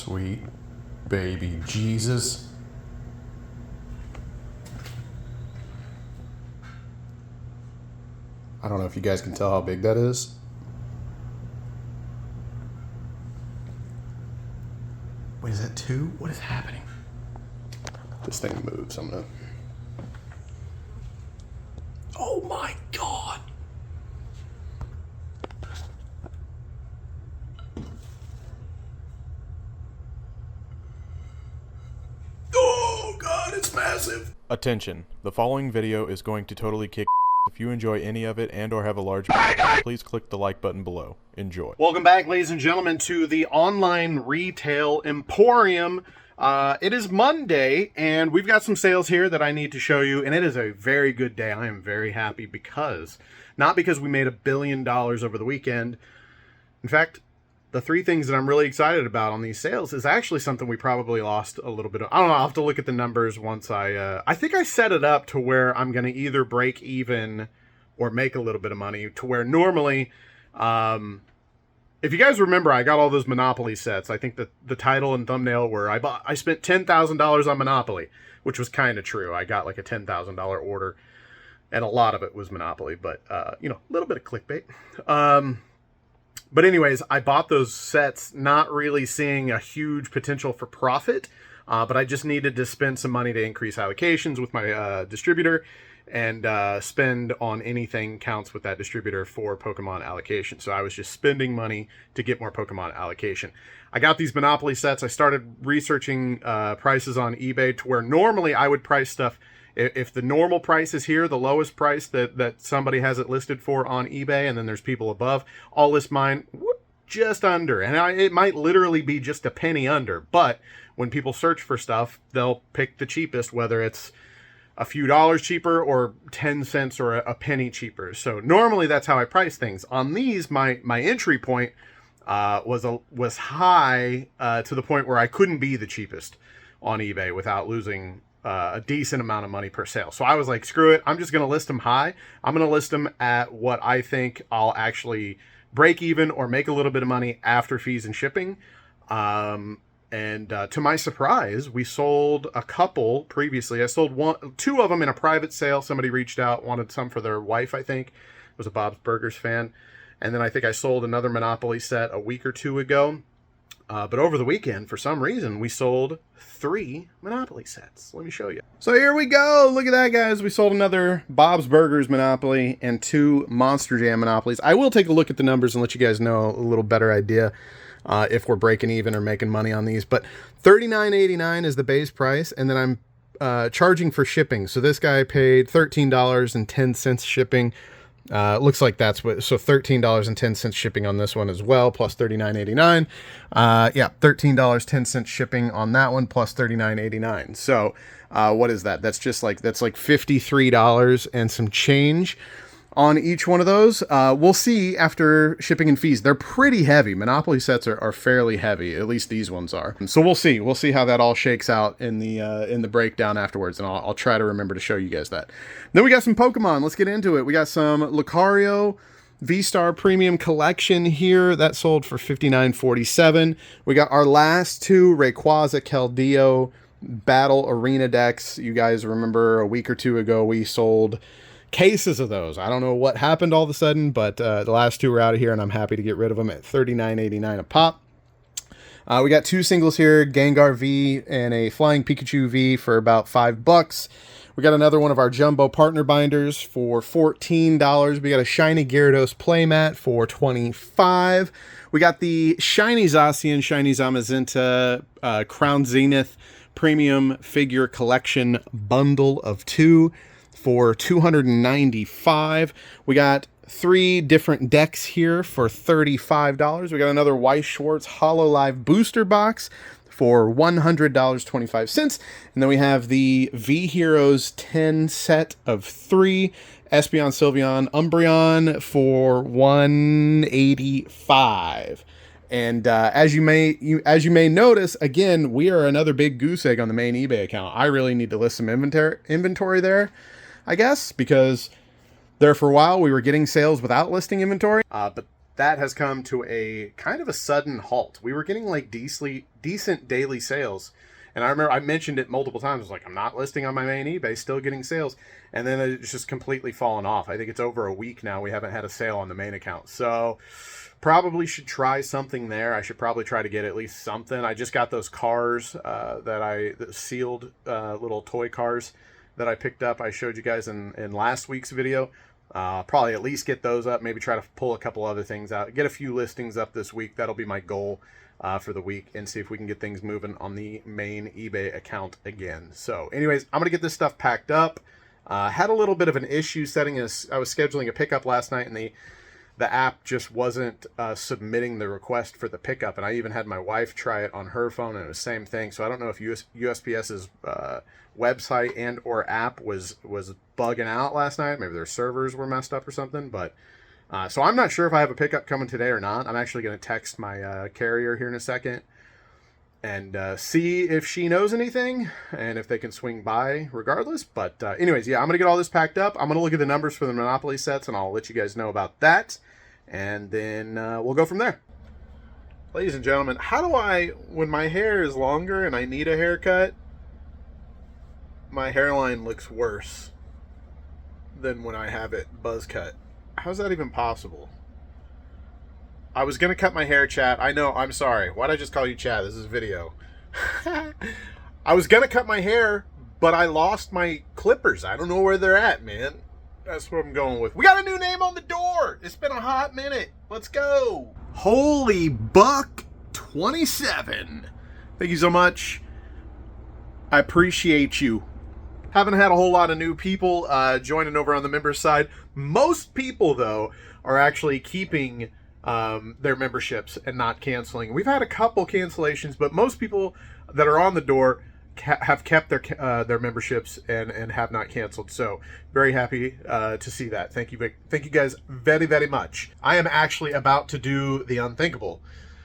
Sweet baby Jesus. I don't know if you guys can tell how big that is. Wait, is that 2? What is happening? This thing moves. I'm gonna... Oh my God. Oh God, it's massive. Attention, the following video is going to totally kick. If you enjoy any of it and or have a large please click the like button below. Enjoy. Welcome back, ladies and gentlemen, to the Online Retail Emporium. It is Monday, and we've got some sales here that I need to show you, and it is a very good day. I am very happy because, not because we made $1 billion over the weekend. In fact, the 3 things that I'm really excited about on these sales is actually something we probably lost a little bit of. I don't know, I'll have to look at the numbers once I think I set it up to where I'm going to either break even or make a little bit of money, to where normally, if you guys remember, I got all those Monopoly sets. I think that the title and thumbnail were, I spent $10,000 on Monopoly, which was kind of true. I got like a $10,000 order, and a lot of it was Monopoly, but, you know, a little bit of clickbait. But anyways, I bought those sets not really seeing a huge potential for profit, but I just needed to spend some money to increase allocations with my distributor, and spend on anything counts with that distributor for Pokemon allocation. So I was just spending money to get more Pokemon allocation. I got these Monopoly sets. I started researching prices on eBay, to where normally I would price stuff. If the normal price is here, the lowest price that somebody has it listed for on eBay, and then there's people above, I'll list mine just under. And it might literally be just a penny under. But when people search for stuff, they'll pick the cheapest, whether it's a few dollars cheaper or 10 cents or a penny cheaper. So normally that's how I price things. On these, my entry point was high to the point where I couldn't be the cheapest on eBay without losing a decent amount of money per sale. So I was like, screw it. I'm just going to list them high. I'm going to list them at what I think I'll actually break even or make a little bit of money after fees and shipping. And to my surprise, we sold a couple previously. I sold 2 of them in a private sale. Somebody reached out, wanted some for their wife, I think. Was a Bob's Burgers fan. And then I think I sold another Monopoly set a week or 2 ago. But over the weekend, for some reason, we sold 3 Monopoly sets. Let me show you. So here we go. Look at that, guys. We sold another Bob's Burgers Monopoly and 2 Monster Jam Monopolies. I will take a look at the numbers and let you guys know a little better idea if we're breaking even or making money on these. But $39.89 is the base price, and then I'm charging for shipping. So this guy paid $13.10 shipping. Looks like that's what, so $13.10 shipping on this one as well, plus $39.89. Yeah, $13.10 shipping on that one, plus $39.89. So, what is that? That's like $53 and some change on each one of those. We'll see after shipping and fees. They're pretty heavy. Monopoly sets are fairly heavy. At least these ones are. So we'll see. We'll see how that all shakes out in the breakdown afterwards, and I'll try to remember to show you guys that. Then we got some Pokemon. Let's get into it. We got some Lucario V-Star Premium Collection here. That sold for $59.47. We got our last 2 Rayquaza Keldeo Battle Arena decks. You guys remember a week or 2 ago we sold cases of those. I don't know what happened all of a sudden, but the last 2 are out of here, and I'm happy to get rid of them at $39.89 a pop. We got 2 singles here, Gengar V and a Flying Pikachu V for about $5. We got another one of our jumbo partner binders for $14. We got a shiny Gyarados playmat for $25. We got the shiny Zacian, shiny Zamazenta, Crown Zenith Premium Figure Collection bundle of 2 for $295. We got 3 different decks here for $35. We got another Weiss Schwartz Hololive booster box for $100.25. And then we have the V Heroes 10 set of 3, Espeon, Sylveon, Umbreon for $185. And as you may notice, again, we are another big goose egg on the main eBay account. I really need to list some inventory there, I guess, because there for a while we were getting sales without listing inventory. But that has come to a kind of a sudden halt. We were getting like decent daily sales. And I remember I mentioned it multiple times. I was like, I'm not listing on my main eBay, still getting sales. And then it's just completely fallen off. I think it's over a week now. We haven't had a sale on the main account. So probably should try something there. I should probably try to get at least something. I just got those cars the sealed little toy cars that I picked up. I showed you guys in last week's video. Probably at least get those up. Maybe try to pull a couple other things out. Get a few listings up this week. That'll be my goal for the week, and see if we can get things moving on the main eBay account again. So anyways, I'm going to get this stuff packed up. Had a little bit of an issue setting as I was scheduling a pickup last night, and the app just wasn't submitting the request for the pickup. And I even had my wife try it on her phone, and it was the same thing. So I don't know if USPS's website and or app was bugging out last night. Maybe their servers were messed up or something. But so I'm not sure if I have a pickup coming today or not. I'm actually going to text my carrier here in a second and see if she knows anything and if they can swing by regardless. But anyways, yeah, I'm going to get all this packed up. I'm going to look at the numbers for the Monopoly sets, and I'll let you guys know about that. And then we'll go from there. Ladies and gentlemen, how do I, when my hair is longer and I need a haircut, my hairline looks worse than when I have it buzz cut? How's that even possible? I was going to cut my hair, chat. I know, I'm sorry. Why'd I just call you chat? This is video. I was going to cut my hair, but I lost my clippers. I don't know where they're at, man. That's what I'm going with. We got a new name on the door. It's been a hot minute. Let's go. Holy Buck 27. Thank you so much. I appreciate you. Haven't had a whole lot of new people joining over on the members side. Most people, though, are actually keeping their memberships and not canceling. We've had a couple cancellations, but most people that are on the door have kept their memberships and have not canceled. So very happy to see that. Thank you guys very, very much. I am actually about to do the unthinkable,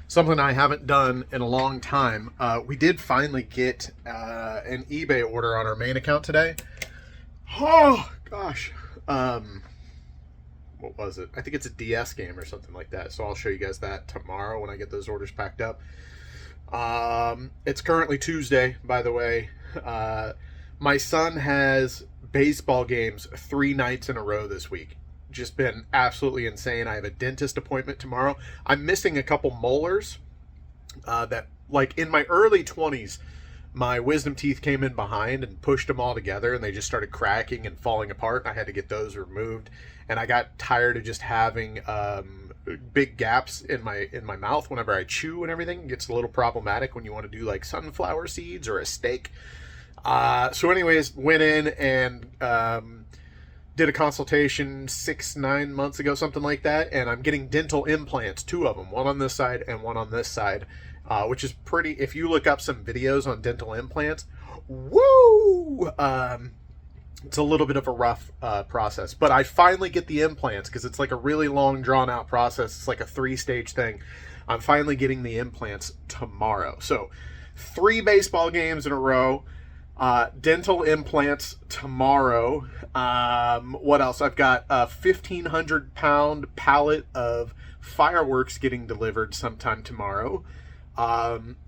something I haven't done in a long time. We did finally get an eBay order on our main account today. Oh gosh. What was it? I think it's a DS game or something like that. So I'll show you guys that tomorrow when I get those orders packed up. It's currently Tuesday, by the way. My son has baseball games 3 nights in a row this week. Just been absolutely insane. I have a dentist appointment tomorrow. I'm missing a couple molars that, like, in my early 20s, my wisdom teeth came in behind and pushed them all together, and they just started cracking and falling apart. I had to get those removed, and I got tired of just having big gaps in my mouth whenever I chew and everything. It gets a little problematic when you want to do like sunflower seeds or a steak. So anyways, went in and did a consultation 6-9 months ago, something like that, and I'm getting dental implants, 2 of them, one on this side and one on this side, which is pretty. If you look up some videos on dental implants, woo! It's a little bit of a rough process, but I finally get the implants because it's like a really long, drawn-out process. It's like a 3-stage thing. I'm finally getting the implants tomorrow. So 3 baseball games in a row, dental implants tomorrow. What else? I've got a 1,500-pound pallet of fireworks getting delivered sometime tomorrow.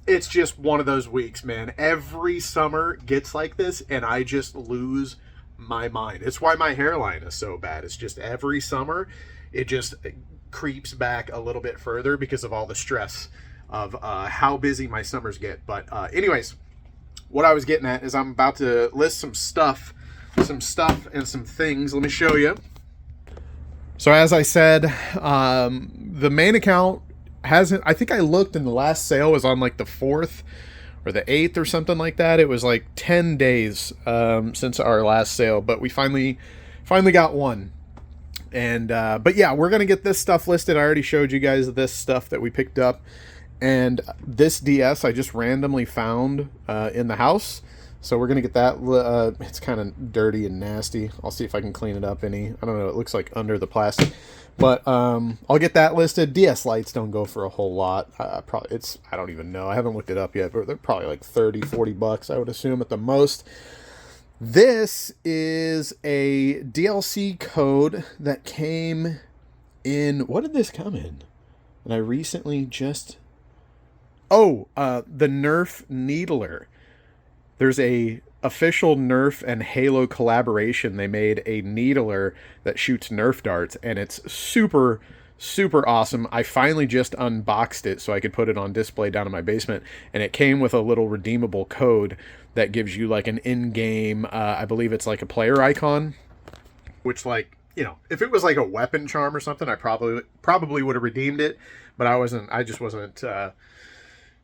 It's just one of those weeks, man. Every summer gets like this, and I just lose my mind. It's why my hairline is so bad. It's just every summer it just creeps back a little bit further because of all the stress of how busy my summers get. But anyways, what I was getting at is I'm about to list some stuff and some things. Let me show you. So as I said, the main account hasn't, I think I looked and the last sale was on like the 4th or the 8th or something like that. It was like 10 days since our last sale, but we finally got one. And but yeah, we're gonna get this stuff listed. I already showed you guys this stuff that we picked up, and this DS I just randomly found in the house, so we're gonna get that. It's kind of dirty and nasty. I'll see if I can clean it up any. I don't know, it looks like under the plastic. But I'll get that listed. DS lights don't go for a whole lot. Probably I don't even know. I haven't looked it up yet, but they're probably like 30, 40 bucks, I would assume, at the most. This is a DLC code that came in. What did this come in? And I recently just... Oh, the Nerf Needler. There's a official Nerf and Halo collaboration. They made a needler that shoots Nerf darts, and it's super, super awesome. I finally just unboxed it so I could put it on display down in my basement, and it came with a little redeemable code that gives you like an in-game, I believe it's like a player icon, which, like, you know, if it was like a weapon charm or something, I probably would have redeemed it, but I just wasn't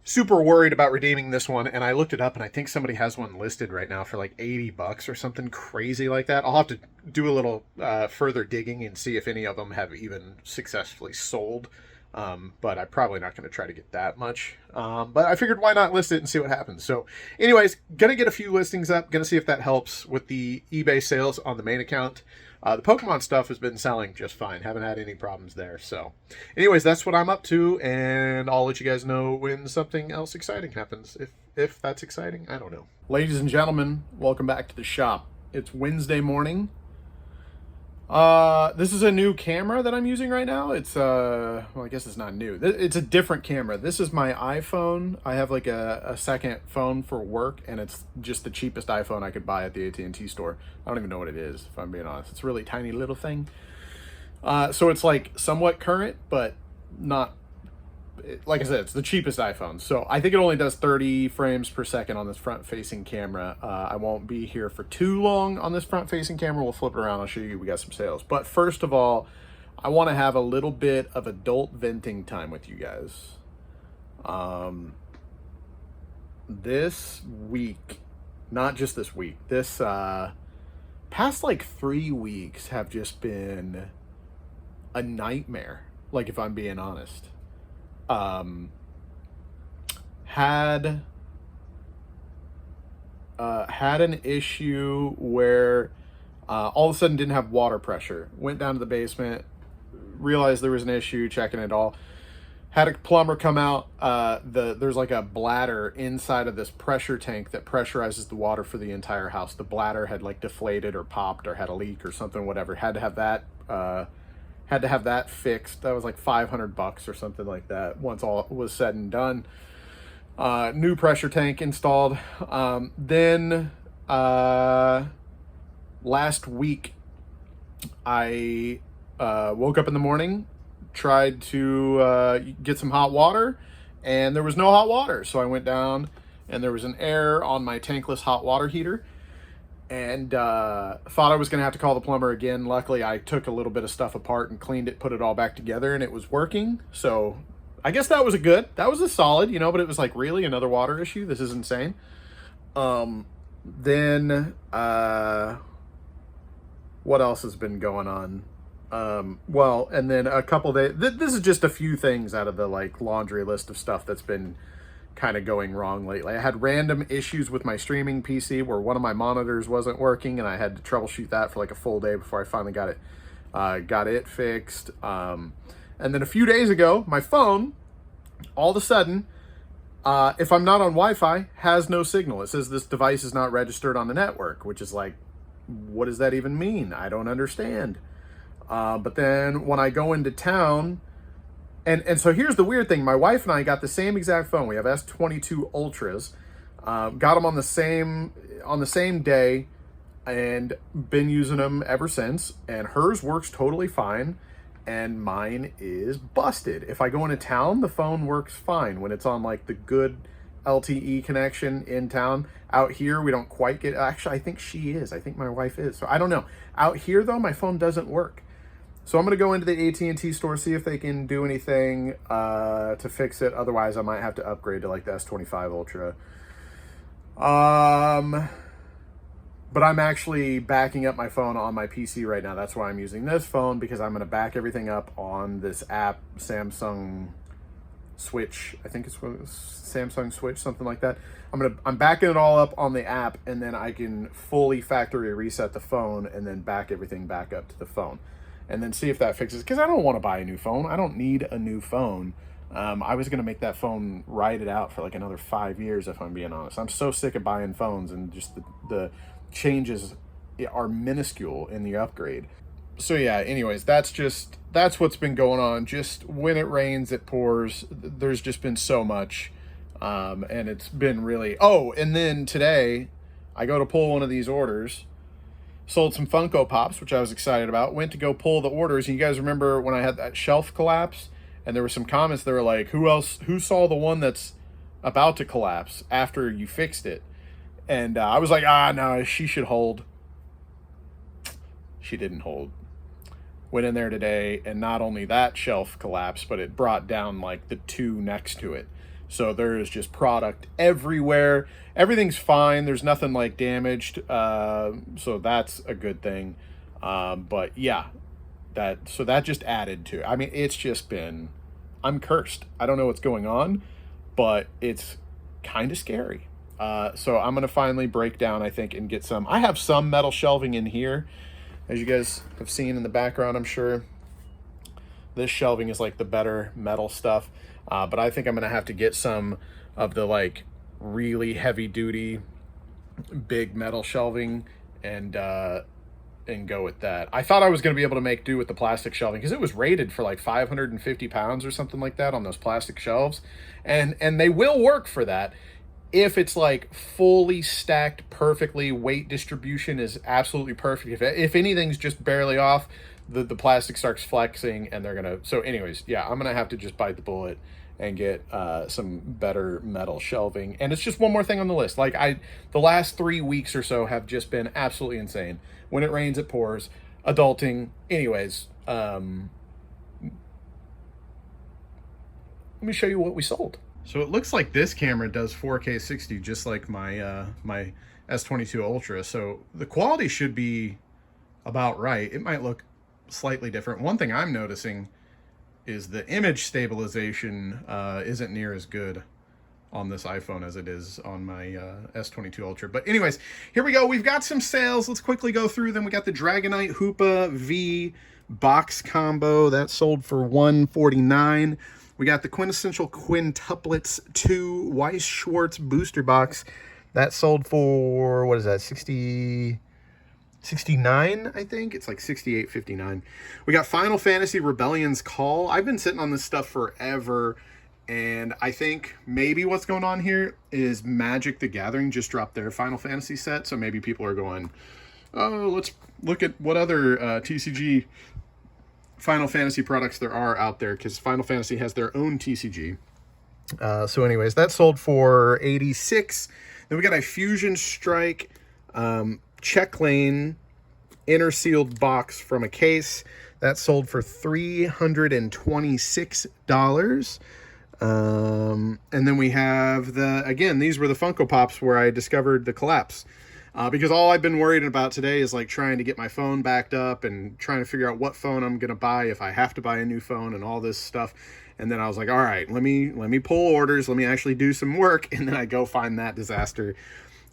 super worried about redeeming this one. And I looked it up, and I think somebody has one listed right now for like $80 or something crazy like that. I'll have to do a little further digging and see if any of them have even successfully sold. But I'm probably not going to try to get that much. But I figured, why not list it and see what happens. So anyways, going to get a few listings up. Going to see if that helps with the eBay sales on the main account. The Pokemon stuff has been selling just fine. Haven't had any problems there. So anyways, that's what I'm up to. And I'll let you guys know when something else exciting happens. If that's exciting, I don't know. Ladies and gentlemen, welcome back to the shop. It's Wednesday morning. This is a new camera that I'm using right now. It's well, I guess it's not new. It's a different camera. This is my iPhone. I have like a second phone for work, and it's just the cheapest iPhone I could buy at the AT&T store. I don't even know what it is, if I'm being honest. It's a really tiny little thing. So it's like somewhat current, but not, like I said, it's the cheapest iPhone. So I think it only does 30 frames per second on this front-facing camera. I won't be here for too long on this front-facing camera. We'll flip it around. I'll show you we got some sales. But first of all, I want to have a little bit of adult venting time with you guys. This week, not just this week, this past like 3 weeks have just been a nightmare, like, if I'm being honest. Had an issue where all of a sudden didn't have water pressure. Went down to the basement, realized there was an issue, checking it all. Had a plumber come out. There's like a bladder inside of this pressure tank that pressurizes the water for the entire house. The bladder had like deflated or popped or had a leak or something, whatever. Had to have that fixed. That was like $500 or something like that once all was said and done. New pressure tank installed. Then last week I woke up in the morning, tried to get some hot water, and there was no hot water. So I went down, and there was an error on my tankless hot water heater, and thought I was going to have to call the plumber again. Luckily, I took a little bit of stuff apart and cleaned it, put it all back together, and it was working. So I guess that was a solid, you know, but it was like, really, another water issue? This is insane. Then what else has been going on? Well, and then a couple days, this is just a few things out of the like laundry list of stuff that's been kind of going wrong lately. I had random issues with my streaming PC where one of my monitors wasn't working, and I had to troubleshoot that for like a full day before I finally got it fixed. And then a few days ago, my phone, all of a sudden, if I'm not on Wi-Fi, has no signal. It says this device is not registered on the network, which is like, what does that even mean? I don't understand. But then when I go into town, and so here's the weird thing. My wife and I got the same exact phone. We have S22 Ultras. Got them on the same day, and been using them ever since. And hers works totally fine, and mine is busted. If I go into town, the phone works fine when it's on like the good LTE connection in town. Out here, we don't quite get. Actually, I think she is. I think my wife is. So I don't know. Out here, though, my phone doesn't work. So I'm going to go into the AT&T store, see if they can do anything to fix it. Otherwise, I might have to upgrade to like the S25 Ultra. But I'm actually backing up my phone on my PC right now. That's why I'm using this phone, because I'm going to back everything up on this app, Samsung Switch. I think it's Samsung Switch, something like that. I'm backing it all up on the app, and then I can fully factory reset the phone and then back everything back up to the phone. And then see if that fixes, because I don't want to buy a new phone. I don't need a new phone. I was going to make that phone ride it out for like another 5 years, if I'm being honest. I'm so sick of buying phones, and just the changes are minuscule in the upgrade. So yeah, anyways, that's what's been going on. Just when it rains, it pours. There's just been so much. And it's been really, oh, and then today I go to pull one of these orders, sold some Funko Pops, which I was excited about, went to go pull the orders. And you guys remember when I had that shelf collapse and there were some comments that were like, who saw the one that's about to collapse after you fixed it? And I was like, no, she should hold. She didn't hold. Went in there today, and not only that shelf collapsed, but it brought down like the two next to it. So there is just product everywhere. Everything's fine. There's nothing like damaged. So that's a good thing. But yeah, that just added to, I mean, it's just been, I'm cursed. I don't know what's going on, but it's kind of scary. So I'm going to finally break down, I think, and get some. I have some metal shelving in here, as you guys have seen in the background, I'm sure. This shelving is like the better metal stuff. But I think I'm going to have to get some of the like really heavy duty big metal shelving and go with that. I thought I was going to be able to make do with the plastic shelving because it was rated for like 550 pounds or something like that on those plastic shelves. And they will work for that if it's like fully stacked perfectly. Weight distribution is absolutely perfect. If anything's just barely off, the plastic starts flexing and they're gonna. So anyways, yeah, I'm gonna have to just bite the bullet and get some better metal shelving. And it's just one more thing on the list. Like the last 3 weeks or so have just been absolutely insane. When it rains, it pours. Adulting. Anyways, let me show you what we sold. So it looks like this camera does 4K 60, just like my my S22 Ultra. So the quality should be about right. It might look slightly different. One thing I'm noticing is the image stabilization isn't near as good on this iPhone as it is on my S22 Ultra. But anyways, here we go. We've got some sales. Let's quickly go through them. We got the Dragonite Hoopa V box combo that sold for $149. We got the Quintessential Quintuplets 2 Weiss Schwartz booster box that sold for, what is that, 69, I think. It's like 68.59. We got Final Fantasy Rebellion's Call. I've been sitting on this stuff forever, and I think maybe what's going on here is Magic the Gathering just dropped their Final Fantasy set, so maybe people are going, oh, let's look at what other TCG Final Fantasy products there are out there, because Final Fantasy has their own TCG. So anyways, that sold for $86. Then we got a Fusion Strike check lane inner sealed box from a case that sold for $326. And then we have these were the Funko Pops where I discovered the collapse. Because all I've been worried about today is like trying to get my phone backed up and trying to figure out what phone I'm going to buy, if I have to buy a new phone and all this stuff. And then I was like, all right, let me pull orders. Let me actually do some work. And then I go find that disaster.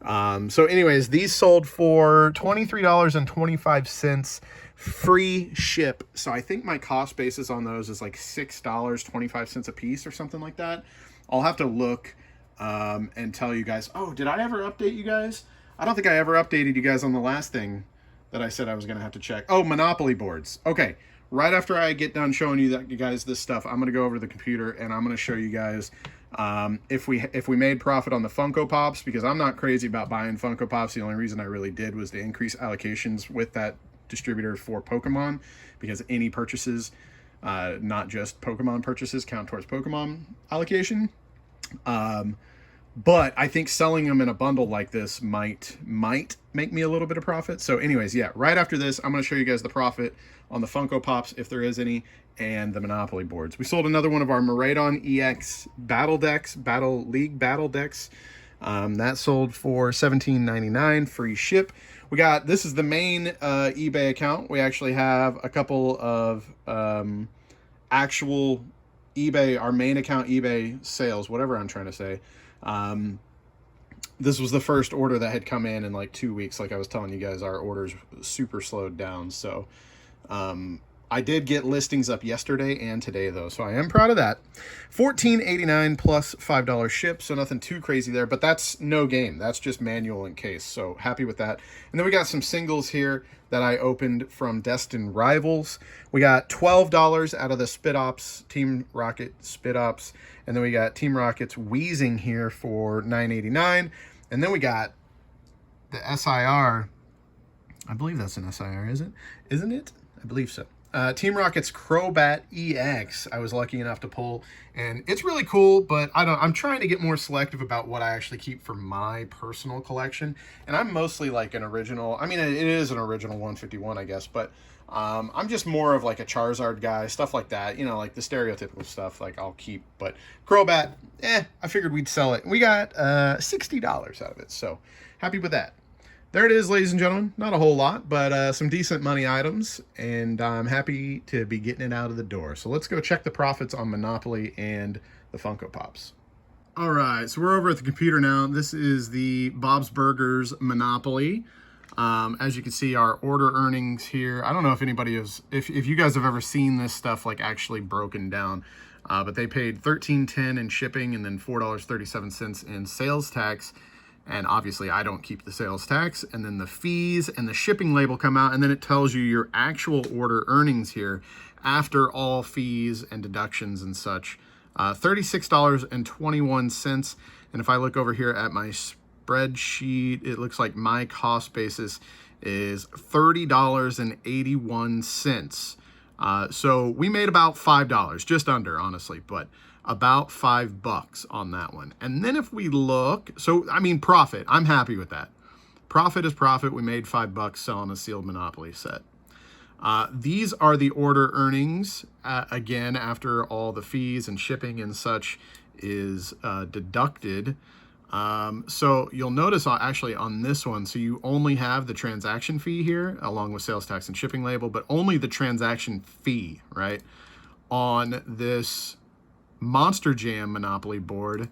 So anyways, these sold for $23.25 free ship. So I think my cost basis on those is like $6.25 a piece or something like that. I'll have to look and tell you guys. Oh, did I ever update you guys? I don't think I ever updated you guys on the last thing that I said I was going to have to check. Oh, Monopoly boards. Okay. Right after I get done showing you guys this stuff, I'm going to go over to the computer and I'm going to show you guys if we made profit on the Funko Pops, because I'm not crazy about buying Funko Pops. The only reason I really did was to increase allocations with that distributor for Pokemon, because any purchases, not just Pokemon purchases, count towards Pokemon allocation. But I think selling them in a bundle like this might make me a little bit of profit. So anyways, yeah, right after this, I'm going to show you guys the profit on the Funko Pops, if there is any, and the Monopoly boards. We sold another one of our Miraidon EX Battle League Battle decks. That sold for $17.99, free ship. This is the main eBay account. We actually have a couple of actual eBay, our main account eBay sales, whatever I'm trying to say. This was the first order that had come in like 2 weeks. Like I was telling you guys, our orders super slowed down. So I did get listings up yesterday and today, though, so I am proud of that. $14.89 plus $5 ship, so nothing too crazy there, but that's no game. That's just manual and case, so happy with that. And then we got some singles here that I opened from Destined Rivals. We got $12 out of the Spit Ops, Team Rocket Spit Ops, and then we got Team Rocket's Wheezing here for $9.89, and then we got the SIR. I believe that's an SIR, isn't it? I believe so. Team Rocket's Crobat EX, I was lucky enough to pull, and it's really cool, but I'm trying to get more selective about what I actually keep for my personal collection, and I'm mostly like an original, I mean, it is an original 151, I guess, but I'm just more of like a Charizard guy, stuff like that, you know, like the stereotypical stuff, like I'll keep, but Crobat, I figured we'd sell it. We got $60 out of it, so happy with that. There it is, ladies and gentlemen. Not a whole lot, but some decent money items, and I'm happy to be getting it out of the door. So let's go check the profits on Monopoly and the Funko Pops. All right, so we're over at the computer now. This is the Bob's Burgers Monopoly. As you can see, our order earnings here. I don't know if anybody is, if you guys have ever seen this stuff like actually broken down, but they paid $13.10 in shipping and then $4.37 in sales tax. And obviously I don't keep the sales tax, and then the fees and the shipping label come out, and then it tells you your actual order earnings here after all fees and deductions and such. $36.21. And if I look over here at my spreadsheet, it looks like my cost basis is $30.81. So we made about $5, just under, honestly, but about $5 on that one. And then if we look, so I mean, profit, I'm happy with that. Profit is profit. We made $5 selling a sealed Monopoly set. These are the order earnings, again, after all the fees and shipping and such is deducted. So you'll notice actually on this one, so you only have the transaction fee here along with sales tax and shipping label, but only the transaction fee, right? On this Monster Jam Monopoly board,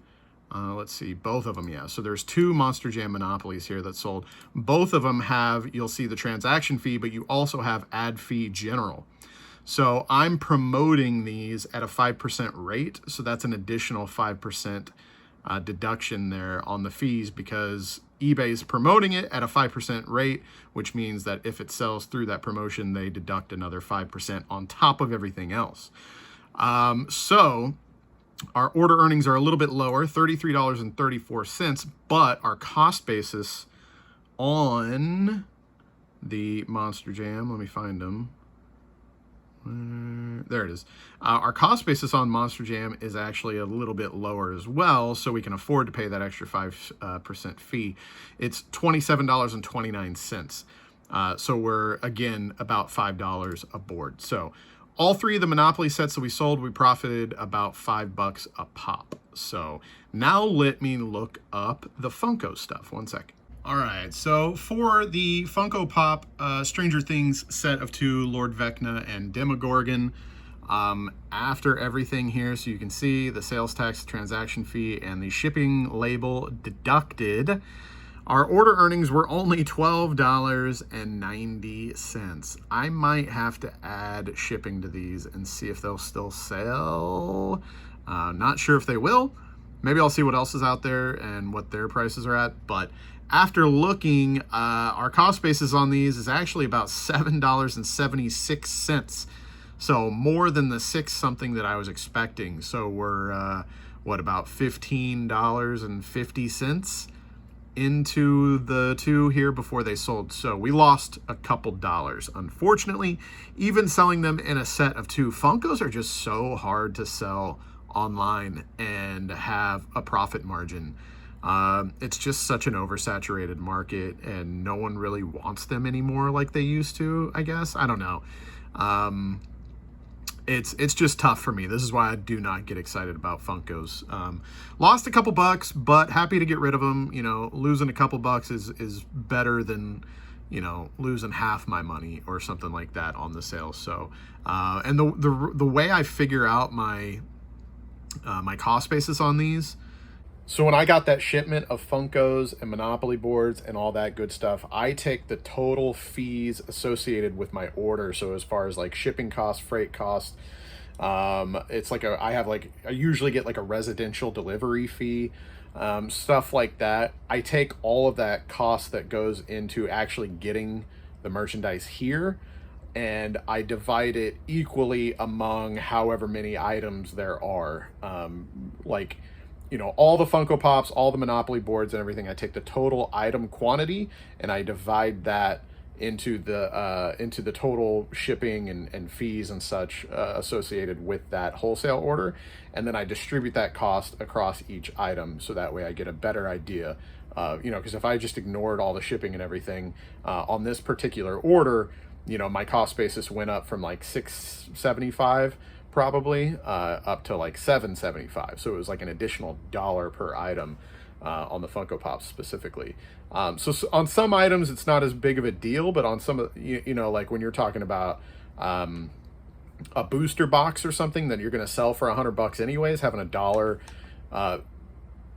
let's see, both of them, yeah. So there's two Monster Jam Monopolies here that sold. Both of them have, you'll see the transaction fee, but you also have ad fee general. So I'm promoting these at a 5% rate. So that's an additional 5% deduction there on the fees because eBay's promoting it at a 5% rate, which means that if it sells through that promotion, they deduct another 5% on top of everything else. So our order earnings are a little bit lower, $33.34, but our cost basis on the Monster Jam, let me find them. There it is. Our cost basis on Monster Jam is actually a little bit lower as well, so we can afford to pay that extra 5% fee. It's $27.29. So we're, again, about $5 a board. So all three of the Monopoly sets that we sold, we profited about $5 a pop. So now let me look up the Funko stuff. One sec. All right, so for the Funko Pop Stranger Things set of 2, Lord Vecna and Demogorgon, after everything here, so you can see the sales tax, transaction fee, and the shipping label deducted, our order earnings were only $12.90. I might have to add shipping to these and see if they'll still sell. Not sure if they will. Maybe I'll see what else is out there and what their prices are at. But after looking, our cost basis on these is actually about $7.76. So more than the 6 something that I was expecting. So we're, what, about $15.50 into the 2 here before they sold. So we lost a couple dollars, unfortunately. Even selling them in a set of 2. Funkos are just so hard to sell online and have a profit margin. It's just such an oversaturated market and no one really wants them anymore like they used to, I guess. I don't know. It's just tough for me. This is why I do not get excited about Funkos. Lost a couple bucks, but happy to get rid of them. You know, losing a couple bucks is better than, you know, losing half my money or something like that on the sale. So, and the way I figure out my my cost basis on these, So when I got that shipment of Funkos and Monopoly boards and all that good stuff, I take the total fees associated with my order. So as far as like shipping costs, freight costs, it's like I usually get like a residential delivery fee, stuff like that. I take all of that cost that goes into actually getting the merchandise here, and I divide it equally among however many items there are. Like, you know, all the Funko Pops, all the Monopoly boards and everything, I take the total item quantity and I divide that into the total shipping and fees and such associated with that wholesale order, and then I distribute that cost across each item, so that way I get a better idea. You know, because if I just ignored all the shipping and everything on this particular order, you know, my cost basis went up from like $6.75 probably up to like $7.75. So it was like an additional $1 per item on the Funko Pops specifically. So on some items it's not as big of a deal, but on some of you know, like when you're talking about a booster box or something that you're going to sell for $100 anyways, having $1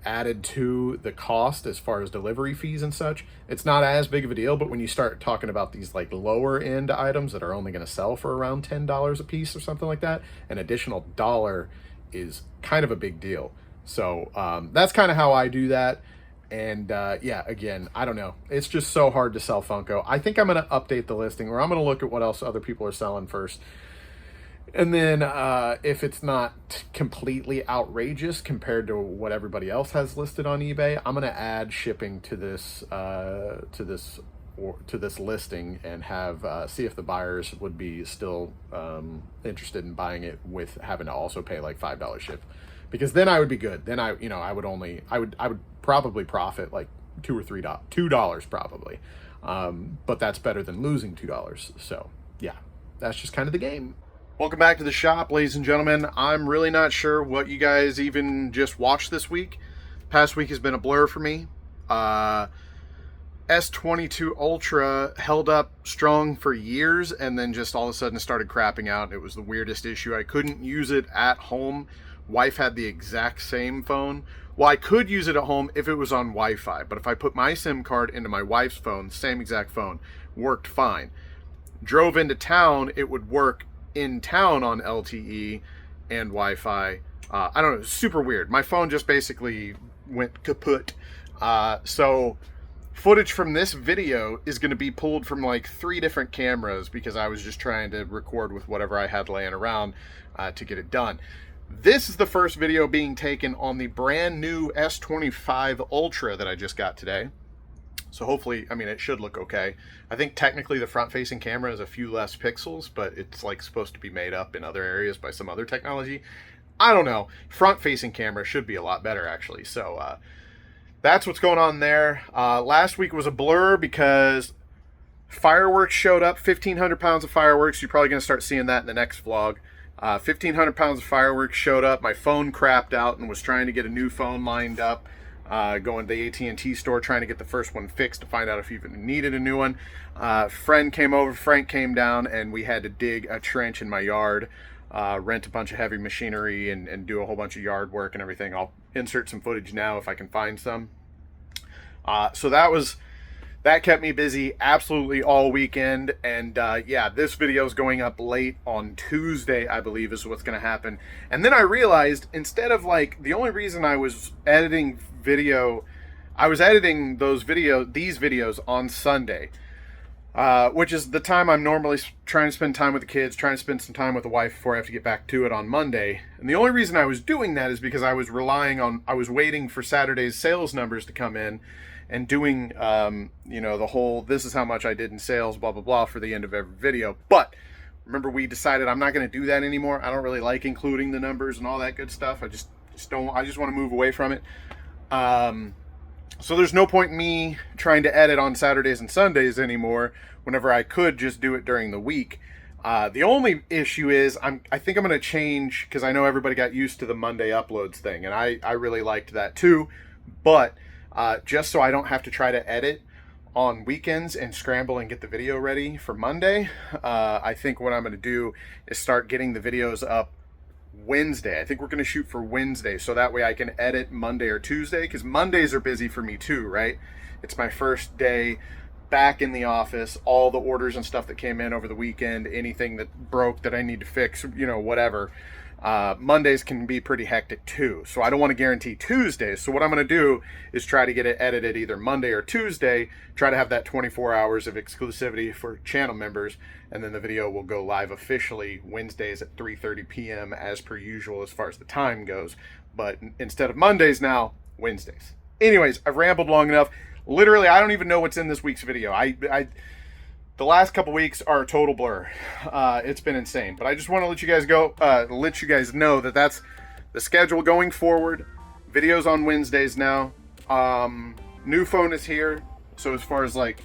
added to the cost as far as delivery fees and such, it's not as big of a deal. But when you start talking about these like lower end items that are only going to sell for around $10 a piece or something like that, an additional $1 is kind of a big deal. So that's kind of how I do that. And yeah, again, I don't know, it's just so hard to sell Funko. I think I'm going to update the listing, or I'm going to look at what else other people are selling first. And then if it's not completely outrageous compared to what everybody else has listed on eBay, I'm going to add shipping to this listing and have see if the buyers would be still interested in buying it with having to also pay like $5 ship, because then I would be good. Then I would probably profit like $2 probably, but that's better than losing $2. So yeah, that's just kind of the game. Welcome back to the shop, ladies and gentlemen. I'm really not sure what you guys even just watched this week. Past week has been a blur for me. S22 Ultra held up strong for years and then just all of a sudden started crapping out. It was the weirdest issue. I couldn't use it at home. Wife had the exact same phone. Well, I could use it at home if it was on Wi-Fi, but if I put my SIM card into my wife's phone, same exact phone, worked fine. Drove into town, it would work in town on LTE and Wi-Fi. I don't know, super weird. My phone just basically went kaput. So footage from this video is going to be pulled from like 3 different cameras because I was just trying to record with whatever I had laying around to get it done. This is the first video being taken on the brand new S25 Ultra that I just got today. So hopefully, I mean, it should look okay. I think technically the front-facing camera is a few less pixels, but it's like supposed to be made up in other areas by some other technology. I don't know. Front-facing camera should be a lot better, actually. So that's what's going on there. Last week was a blur because fireworks showed up. 1,500 pounds of fireworks. You're probably going to start seeing that in the next vlog. 1,500 pounds of fireworks showed up. My phone crapped out and was trying to get a new phone lined up. Going to the AT&T store trying to get the first one fixed to find out if you even needed a new one. Friend came over, Frank came down, and we had to dig a trench in my yard, rent a bunch of heavy machinery and do a whole bunch of yard work and everything. I'll insert some footage now if I can find some. So that kept me busy absolutely all weekend. And yeah, this video is going up late on Tuesday, I believe is what's going to happen. And then I realized, instead of like, the only reason I was editing video, I was editing these videos on Sunday, which is the time I'm normally trying to spend time with the kids, trying to spend some time with the wife before I have to get back to it on Monday. And the only reason I was doing that is because I was waiting for Saturday's sales numbers to come in and doing, you know, the whole, this is how much I did in sales, blah, blah, blah, for the end of every video. But remember, we decided I'm not going to do that anymore. I don't really like including the numbers and all that good stuff. I just want to move away from it. So there's no point in me trying to edit on Saturdays and Sundays anymore whenever I could just do it during the week. The only issue is I think I'm going to change, because I know everybody got used to the Monday uploads thing, and I really liked that too. But just so I don't have to try to edit on weekends and scramble and get the video ready for Monday, I think what I'm going to do is start getting the videos up Wednesday. I think we're going to shoot for Wednesday, so that way I can edit Monday or Tuesday, because Mondays are busy for me too, right? It's my first day back in the office. All the orders and stuff that came in over the weekend, anything that broke that I need to fix, whatever. Mondays can be pretty hectic too, so I don't want to guarantee Tuesdays. So what I'm going to do is try to get it edited either Monday or Tuesday, try to have that 24 hours of exclusivity for channel members, and then the video will go live officially Wednesdays at 3:30 p.m. as per usual as far as the time goes, but instead of Mondays now, Wednesdays. Anyways, I've rambled long enough. Literally, I don't even know what's in this week's video. The last couple weeks are a total blur. It's been insane, but I just want to let you guys know that that's the schedule going forward. Videos on Wednesdays now. New phone is here, so as far as like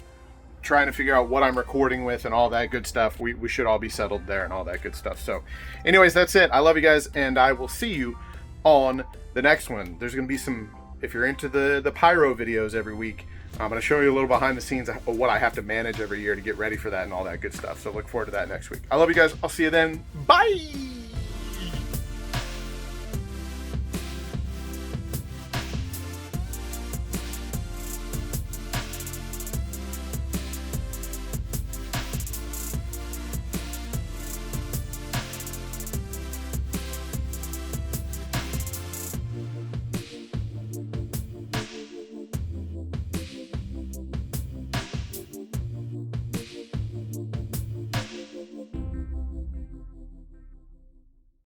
trying to figure out what I'm recording with and all that good stuff, we should all be settled there and all that good stuff. So anyways, that's it. I love you guys, and I will see you on the next one. There's gonna be some, if you're into the pyro videos every week, I'm going to show you a little behind the scenes of what I have to manage every year to get ready for that and all that good stuff. So look forward to that next week. I love you guys. I'll see you then. Bye!